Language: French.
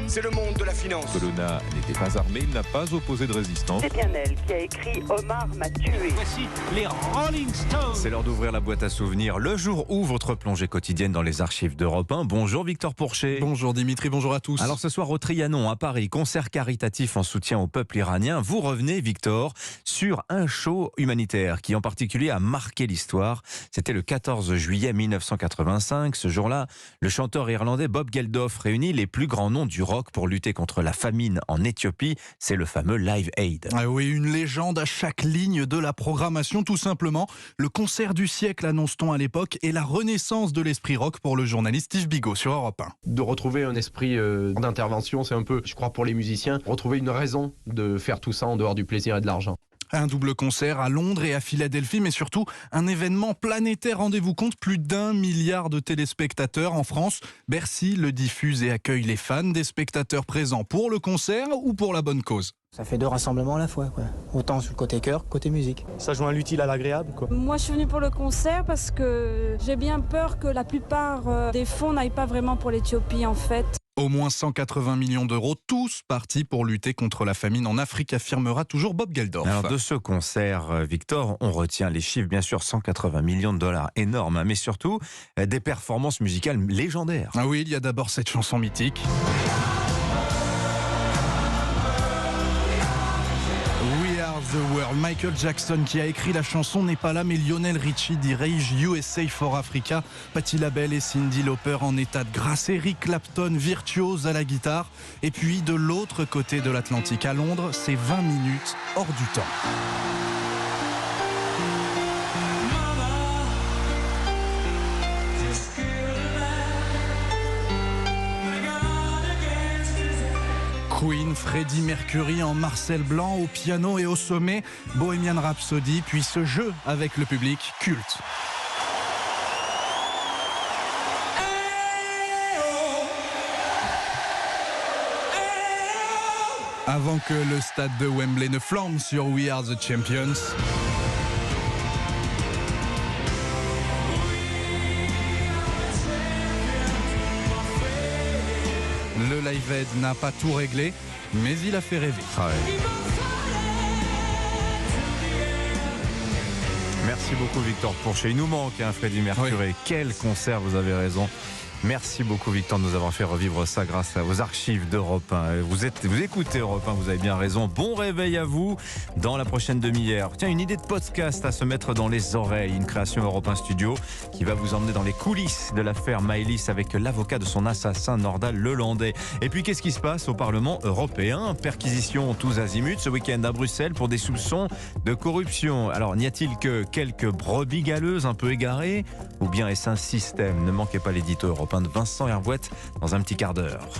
C'est le monde de la finance. Colonna n'était pas armé, il n'a pas opposé de résistance. C'est bien elle qui a écrit « Omar m'a tué ». Voici les Rolling Stones. C'est l'heure d'ouvrir la boîte à souvenirs. Le jour où votre plongée quotidienne dans les archives d'Europe 1. Bonjour Victor Pourchet. Bonjour Dimitri, bonjour à tous. Alors ce soir au Trianon à Paris, concert caritatif en soutien au peuple iranien. Vous revenez Victor sur un show humanitaire qui en particulier a marqué l'histoire. C'était le 14 juillet 1985. Ce jour-là, le chanteur irlandais Bob Geldof réunit les plus grands noms du rock pour lutter contre la famine en Éthiopie. C'est le fameux Live Aid. Ah oui, une légende à chaque ligne de la programmation, tout simplement. Le concert du siècle, annonce-t-on à l'époque, et la renaissance de l'esprit rock pour le journaliste Yves Bigot sur Europe 1. De retrouver un esprit d'intervention, c'est un peu, je crois, pour les musiciens, retrouver une raison de faire tout ça en dehors du plaisir et de l'argent. Un double concert à Londres et à Philadelphie, mais surtout un événement planétaire. Rendez-vous compte, plus d'1 milliard de téléspectateurs en France. Bercy le diffuse et accueille les fans, des spectateurs présents pour le concert ou pour la bonne cause. Ça fait 2 rassemblements à la fois, quoi. Autant sur le côté cœur, côté musique. Ça joint l'utile à l'agréable, quoi. Moi, je suis venue pour le concert parce que j'ai bien peur que la plupart des fonds n'aillent pas vraiment pour l'Éthiopie, en fait. Au moins 180 millions d'euros, tous partis pour lutter contre la famine en Afrique, affirmera toujours Bob Geldof. Alors de ce concert, Victor, on retient les chiffres, bien sûr, 180 millions de dollars, énorme, mais surtout des performances musicales légendaires. Ah oui, il y a d'abord cette chanson mythique. The World. Michael Jackson qui a écrit la chanson n'est pas là, mais Lionel Richie dirige USA for Africa. Patti LaBelle et Cyndi Lauper en état de grâce. Eric Clapton virtuose à la guitare. Et puis de l'autre côté de l'Atlantique, à Londres, c'est 20 minutes hors du temps. Queen, Freddie Mercury en Marcel Blanc au piano et au sommet, Bohemian Rhapsody, puis ce jeu avec le public culte. Avant que le stade de Wembley ne flambe sur We Are the Champions. Le Live Aid n'a pas tout réglé, mais il a fait rêver. Ah ouais. Merci beaucoup Victor Pourchet. Il nous manque Freddie Mercury. Oui. Quel concert, vous avez raison. Merci beaucoup Victor de nous avoir fait revivre ça grâce à vos archives d'Europe 1. Vous écoutez Europe 1, vous avez bien raison. Bon réveil à vous dans la prochaine demi-heure. Tiens, une idée de podcast à se mettre dans les oreilles. Une création Europe 1 Studio qui va vous emmener dans les coulisses de l'affaire Maëlys avec l'avocat de son assassin Nordal Lelandais. Et puis qu'est-ce qui se passe au Parlement européen? Perquisition tous azimuts ce week-end à Bruxelles pour des soupçons de corruption. Alors n'y a-t-il que quelques brebis galeuses un peu égarées? Ou bien est-ce un système? Ne manquez pas l'édito Europe 1 de Vincent Hervouette dans un petit quart d'heure.